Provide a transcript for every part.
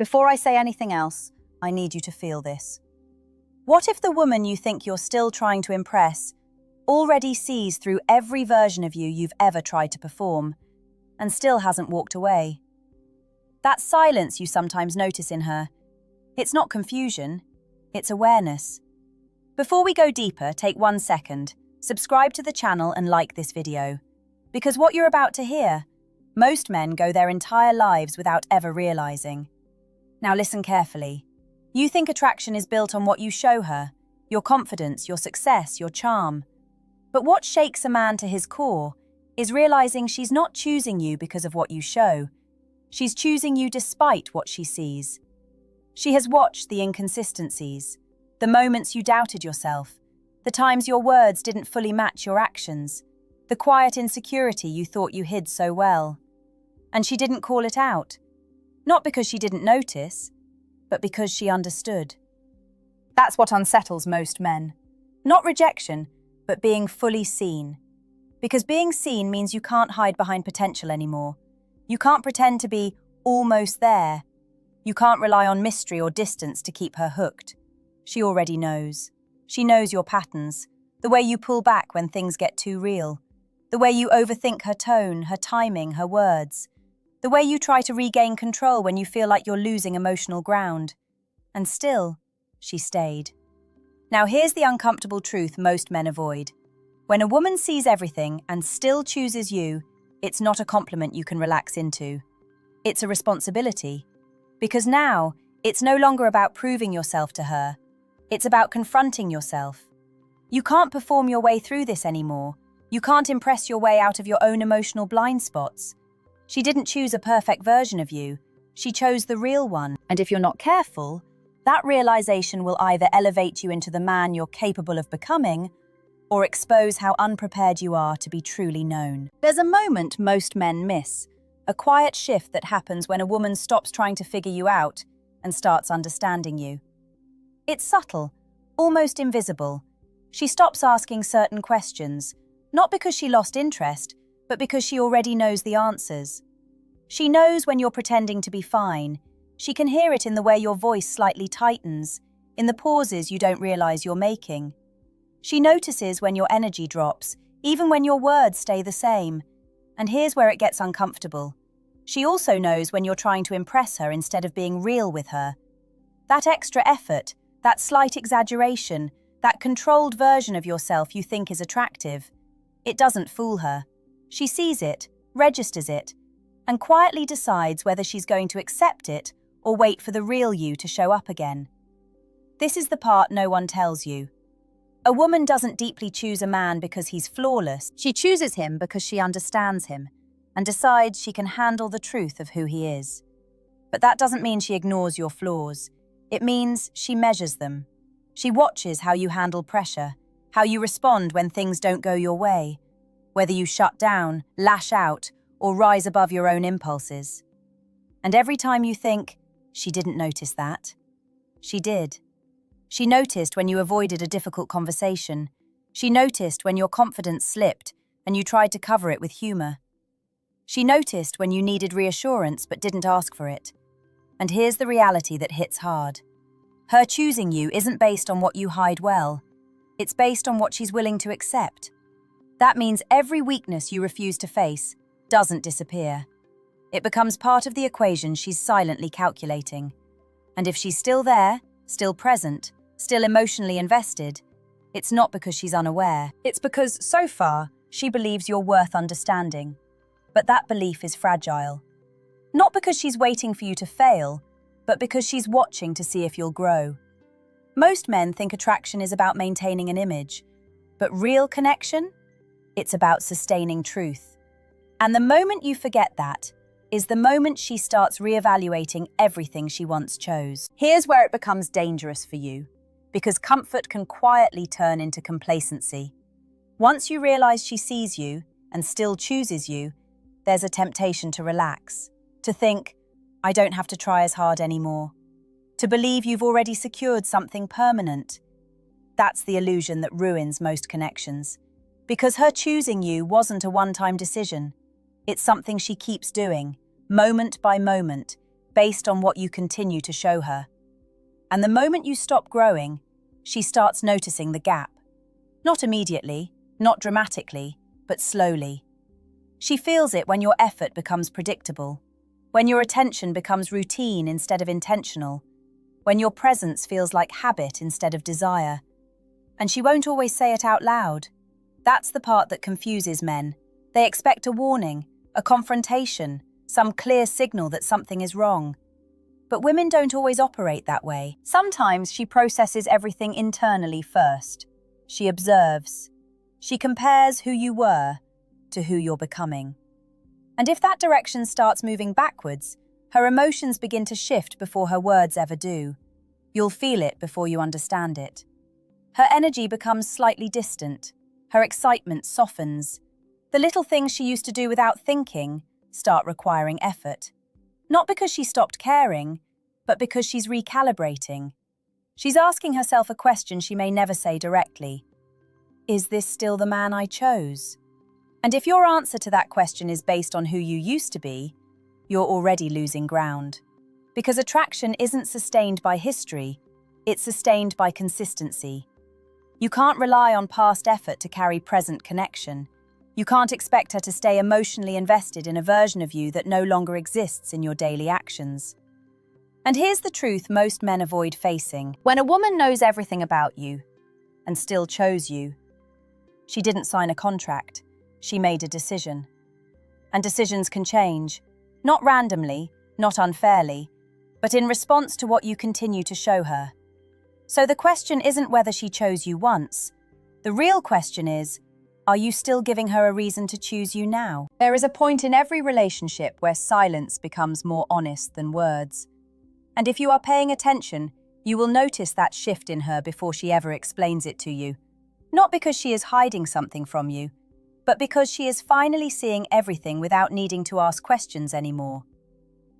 Before I say anything else, I need you to feel this. What if the woman you think you're still trying to impress already sees through every version of you you've ever tried to perform and still hasn't walked away? That silence you sometimes notice in her, it's not confusion, it's awareness. Before we go deeper, take 1 second, subscribe to the channel and like this video. Because what you're about to hear, most men go their entire lives without ever realizing. Now listen carefully. You think attraction is built on what you show her, your confidence, your success, your charm. But what shakes a man to his core is realizing she's not choosing you because of what you show. She's choosing you despite what she sees. She has watched the inconsistencies, the moments you doubted yourself, the times your words didn't fully match your actions, the quiet insecurity you thought you hid so well. And she didn't call it out, not because she didn't notice, but because she understood. That's what unsettles most men. Not rejection, but being fully seen. Because being seen means you can't hide behind potential anymore. You can't pretend to be almost there. You can't rely on mystery or distance to keep her hooked. She already knows. She knows your patterns, the way you pull back when things get too real, the way you overthink her tone, her timing, her words, the way you try to regain control when you feel like you're losing emotional ground. And still, she stayed. Now here's the uncomfortable truth most men avoid. When a woman sees everything and still chooses you, it's not a compliment you can relax into. It's a responsibility. Because now, it's no longer about proving yourself to her. It's about confronting yourself. You can't perform your way through this anymore. You can't impress your way out of your own emotional blind spots. She didn't choose a perfect version of you. She chose the real one. And if you're not careful, that realization will either elevate you into the man you're capable of becoming or expose how unprepared you are to be truly known. There's a moment most men miss, a quiet shift that happens when a woman stops trying to figure you out and starts understanding you. It's subtle, almost invisible. She stops asking certain questions, not because she lost interest, but because she already knows the answers. She knows when you're pretending to be fine. She can hear it in the way your voice slightly tightens, in the pauses you don't realize you're making. She notices when your energy drops, even when your words stay the same. And here's where it gets uncomfortable. She also knows when you're trying to impress her instead of being real with her. That extra effort, that slight exaggeration, that controlled version of yourself you think is attractive, it doesn't fool her. She sees it, registers it, and quietly decides whether she's going to accept it or wait for the real you to show up again. This is the part no one tells you. A woman doesn't deeply choose a man because he's flawless. She chooses him because she understands him and decides she can handle the truth of who he is. But that doesn't mean she ignores your flaws. It means she measures them. She watches how you handle pressure, how you respond when things don't go your way, whether you shut down, lash out, or rise above your own impulses. And every time you think, she didn't notice that, she did. She noticed when you avoided a difficult conversation. She noticed when your confidence slipped and you tried to cover it with humor. She noticed when you needed reassurance but didn't ask for it. And here's the reality that hits hard. Her choosing you isn't based on what you hide well. It's based on what she's willing to accept. That means every weakness you refuse to face doesn't disappear. It becomes part of the equation she's silently calculating. And if she's still there, still present, still emotionally invested, it's not because she's unaware. It's because, so far, she believes you're worth understanding. But that belief is fragile. Not because she's waiting for you to fail, but because she's watching to see if you'll grow. Most men think attraction is about maintaining an image, but real connection? It's about sustaining truth. And the moment you forget that is the moment she starts reevaluating everything she once chose. Here's where it becomes dangerous for you, because comfort can quietly turn into complacency. Once you realize she sees you and still chooses you, there's a temptation to relax, to think, I don't have to try as hard anymore, to believe you've already secured something permanent. That's the illusion that ruins most connections, because her choosing you wasn't a one-time decision. It's something she keeps doing, moment by moment, based on what you continue to show her. And the moment you stop growing, she starts noticing the gap. Not immediately, not dramatically, but slowly. She feels it when your effort becomes predictable, when your attention becomes routine instead of intentional, when your presence feels like habit instead of desire. And she won't always say it out loud. That's the part that confuses men. They expect a warning, a confrontation, some clear signal that something is wrong. But women don't always operate that way. Sometimes she processes everything internally first. She observes. She compares who you were to who you're becoming. And if that direction starts moving backwards, her emotions begin to shift before her words ever do. You'll feel it before you understand it. Her energy becomes slightly distant. Her excitement softens. The little things she used to do without thinking start requiring effort. Not because she stopped caring, but because she's recalibrating. She's asking herself a question she may never say directly. Is this still the man I chose? And if your answer to that question is based on who you used to be, you're already losing ground. Because attraction isn't sustained by history, it's sustained by consistency. You can't rely on past effort to carry present connection. You can't expect her to stay emotionally invested in a version of you that no longer exists in your daily actions. And here's the truth most men avoid facing. When a woman knows everything about you and still chose you, she didn't sign a contract, she made a decision. And decisions can change, not randomly, not unfairly, but in response to what you continue to show her. So the question isn't whether she chose you once. The real question is, are you still giving her a reason to choose you now? There is a point in every relationship where silence becomes more honest than words. And if you are paying attention, you will notice that shift in her before she ever explains it to you. Not because she is hiding something from you, but because she is finally seeing everything without needing to ask questions anymore.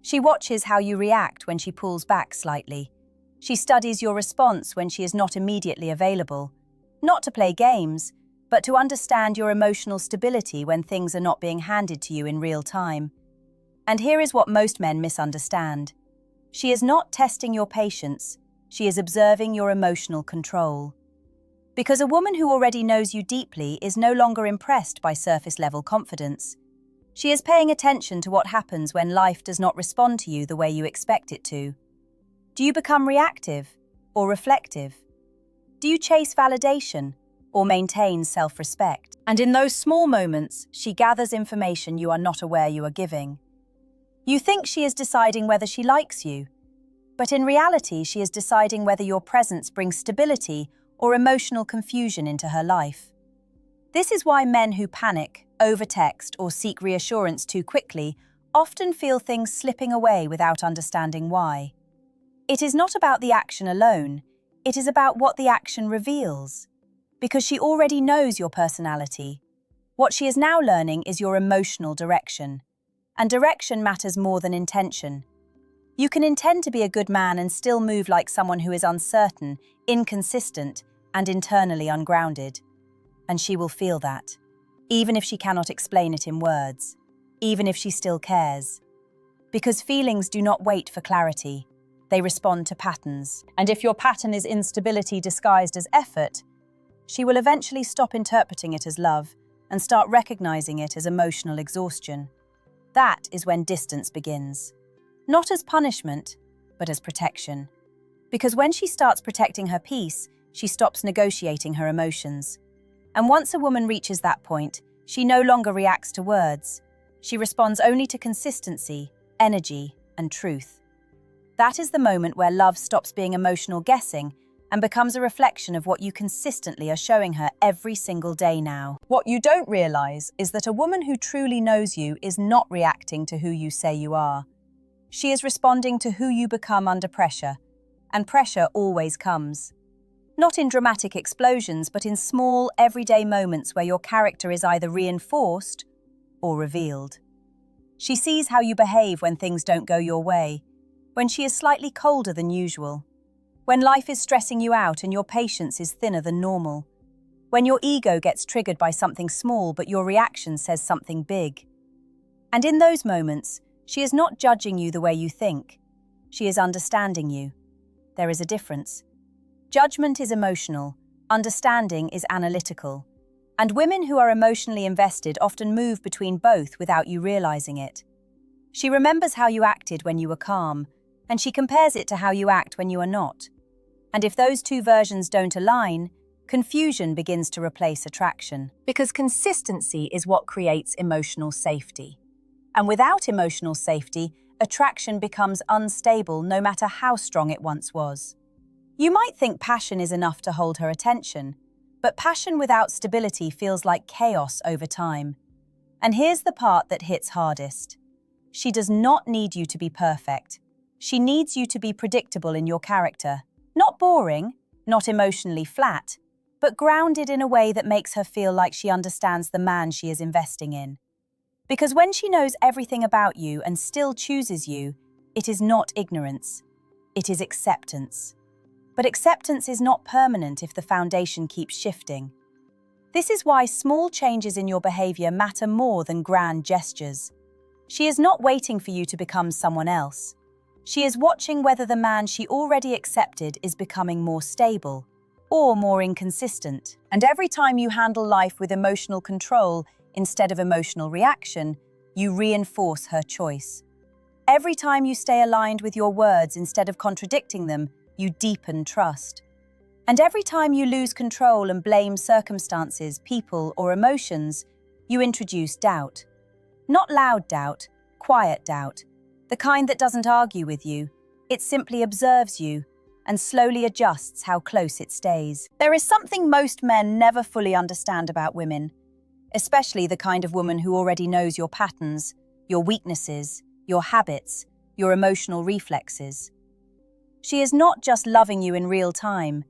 She watches how you react when she pulls back slightly. She studies your response when she is not immediately available, not to play games, but to understand your emotional stability when things are not being handed to you in real time. And here is what most men misunderstand. She is not testing your patience, she is observing your emotional control. Because a woman who already knows you deeply is no longer impressed by surface-level confidence. She is paying attention to what happens when life does not respond to you the way you expect it to. Do you become reactive or reflective? Do you chase validation or maintain self-respect? And in those small moments, she gathers information you are not aware you are giving. You think she is deciding whether she likes you, but in reality, she is deciding whether your presence brings stability or emotional confusion into her life. This is why men who panic, overtext, or seek reassurance too quickly often feel things slipping away without understanding why. It is not about the action alone, it is about what the action reveals. Because she already knows your personality. What she is now learning is your emotional direction. And direction matters more than intention. You can intend to be a good man and still move like someone who is uncertain, inconsistent, and internally ungrounded. And she will feel that, even if she cannot explain it in words, even if she still cares. Because feelings do not wait for clarity, they respond to patterns. And if your pattern is instability disguised as effort, she will eventually stop interpreting it as love and start recognizing it as emotional exhaustion. That is when distance begins. Not as punishment, but as protection. Because when she starts protecting her peace, she stops negotiating her emotions. And once a woman reaches that point, she no longer reacts to words. She responds only to consistency, energy, and truth. That is the moment where love stops being emotional guessing and becomes a reflection of what you consistently are showing her every single day now. What you don't realize is that a woman who truly knows you is not reacting to who you say you are. She is responding to who you become under pressure, and pressure always comes. Not in dramatic explosions, but in small, everyday moments where your character is either reinforced or revealed. She sees how you behave when things don't go your way, when she is slightly colder than usual, when life is stressing you out and your patience is thinner than normal, when your ego gets triggered by something small but your reaction says something big. And in those moments, she is not judging you the way you think. She is understanding you. There is a difference. Judgment is emotional, understanding is analytical. And women who are emotionally invested often move between both without you realizing it. She remembers how you acted when you were calm, and she compares it to how you act when you are not. And if those two versions don't align, confusion begins to replace attraction. Because consistency is what creates emotional safety. And without emotional safety, attraction becomes unstable no matter how strong it once was. You might think passion is enough to hold her attention, but passion without stability feels like chaos over time. And here's the part that hits hardest. She does not need you to be perfect. She needs you to be predictable in your character. Not boring, not emotionally flat, but grounded in a way that makes her feel like she understands the man she is investing in. Because when she knows everything about you and still chooses you, it is not ignorance, it is acceptance. But acceptance is not permanent if the foundation keeps shifting. This is why small changes in your behavior matter more than grand gestures. She is not waiting for you to become someone else. She is watching whether the man she already accepted is becoming more stable or more inconsistent. And every time you handle life with emotional control instead of emotional reaction, you reinforce her choice. Every time you stay aligned with your words instead of contradicting them, you deepen trust. And every time you lose control and blame circumstances, people, or emotions, you introduce doubt. Not loud doubt, quiet doubt. The kind that doesn't argue with you, it simply observes you and slowly adjusts how close it stays. There is something most men never fully understand about women, especially the kind of woman who already knows your patterns, your weaknesses, your habits, your emotional reflexes. She is not just loving you in real time,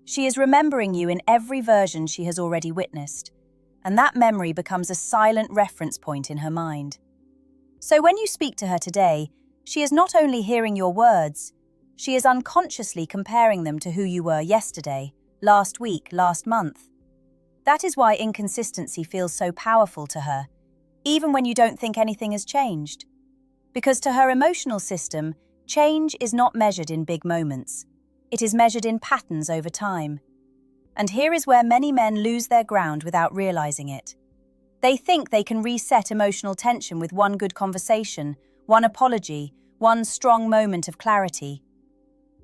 she is remembering you in every version she has already witnessed, and that memory becomes a silent reference point in her mind. So when you speak to her today, she is not only hearing your words, she is unconsciously comparing them to who you were yesterday, last week, last month. That is why inconsistency feels so powerful to her, even when you don't think anything has changed. Because to her emotional system, change is not measured in big moments. It is measured in patterns over time. And here is where many men lose their ground without realizing it. They think they can reset emotional tension with one good conversation, one apology, one strong moment of clarity.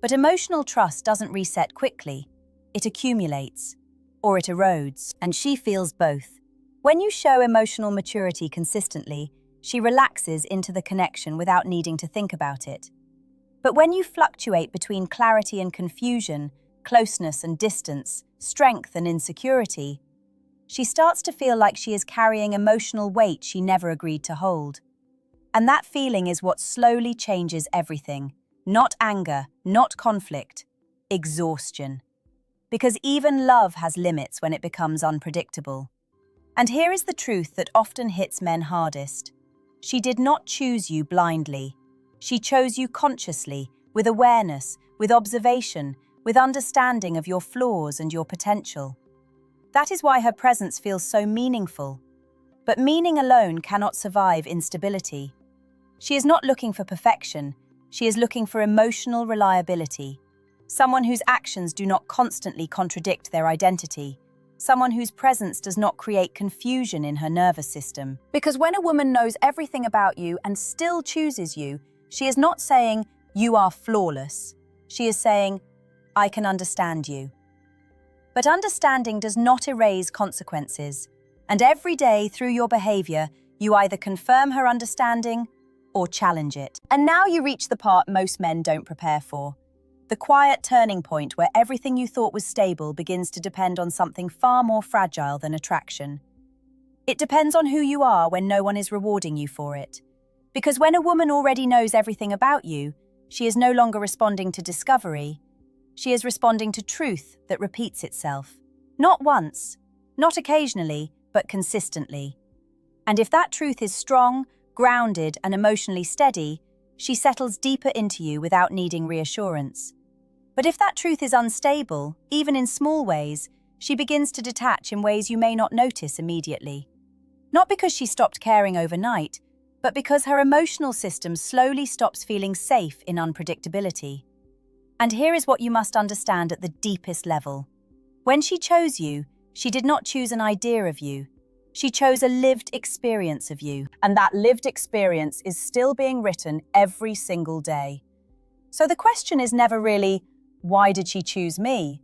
But emotional trust doesn't reset quickly. It accumulates, or it erodes, and she feels both. When you show emotional maturity consistently, she relaxes into the connection without needing to think about it. But when you fluctuate between clarity and confusion, closeness and distance, strength and insecurity, she starts to feel like she is carrying emotional weight she never agreed to hold. And that feeling is what slowly changes everything. Not anger, not conflict, exhaustion. Because even love has limits when it becomes unpredictable. And here is the truth that often hits men hardest. She did not choose you blindly. She chose you consciously, with awareness, with observation, with understanding of your flaws and your potential. That is why her presence feels so meaningful. But meaning alone cannot survive instability. She is not looking for perfection, she is looking for emotional reliability. Someone whose actions do not constantly contradict their identity. Someone whose presence does not create confusion in her nervous system. Because when a woman knows everything about you and still chooses you, she is not saying, "You are flawless." She is saying, "I can understand you." But understanding does not erase consequences. And every day through your behavior, you either confirm her understanding or challenge it. And now you reach the part most men don't prepare for. The quiet turning point where everything you thought was stable begins to depend on something far more fragile than attraction. It depends on who you are when no one is rewarding you for it. Because when a woman already knows everything about you, she is no longer responding to discovery. She is responding to truth that repeats itself. Not once, not occasionally, but consistently. And if that truth is strong, grounded, and emotionally steady, she settles deeper into you without needing reassurance. But if that truth is unstable, even in small ways, she begins to detach in ways you may not notice immediately. Not because she stopped caring overnight, but because her emotional system slowly stops feeling safe in unpredictability. And here is what you must understand at the deepest level. When she chose you, she did not choose an idea of you. She chose a lived experience of you, and that lived experience is still being written every single day. So the question is never really, why did she choose me?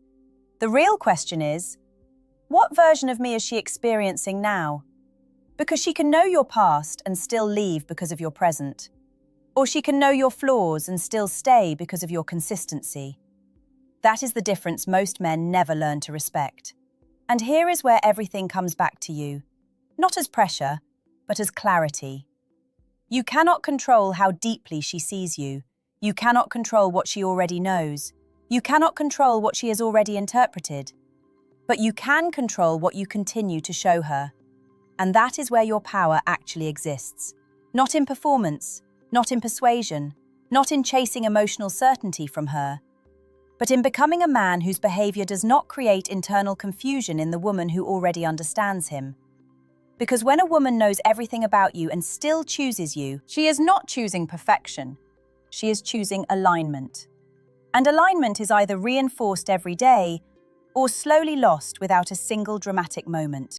The real question is, what version of me is she experiencing now? Because she can know your past and still leave because of your present. Or she can know your flaws and still stay because of your consistency. That is the difference most men never learn to respect. And here is where everything comes back to you. Not as pressure, but as clarity. You cannot control how deeply she sees you. You cannot control what she already knows. You cannot control what she has already interpreted. But you can control what you continue to show her. And that is where your power actually exists. Not in performance, not in persuasion, not in chasing emotional certainty from her, but in becoming a man whose behavior does not create internal confusion in the woman who already understands him. Because when a woman knows everything about you and still chooses you, she is not choosing perfection. She is choosing alignment. And alignment is either reinforced every day or slowly lost without a single dramatic moment.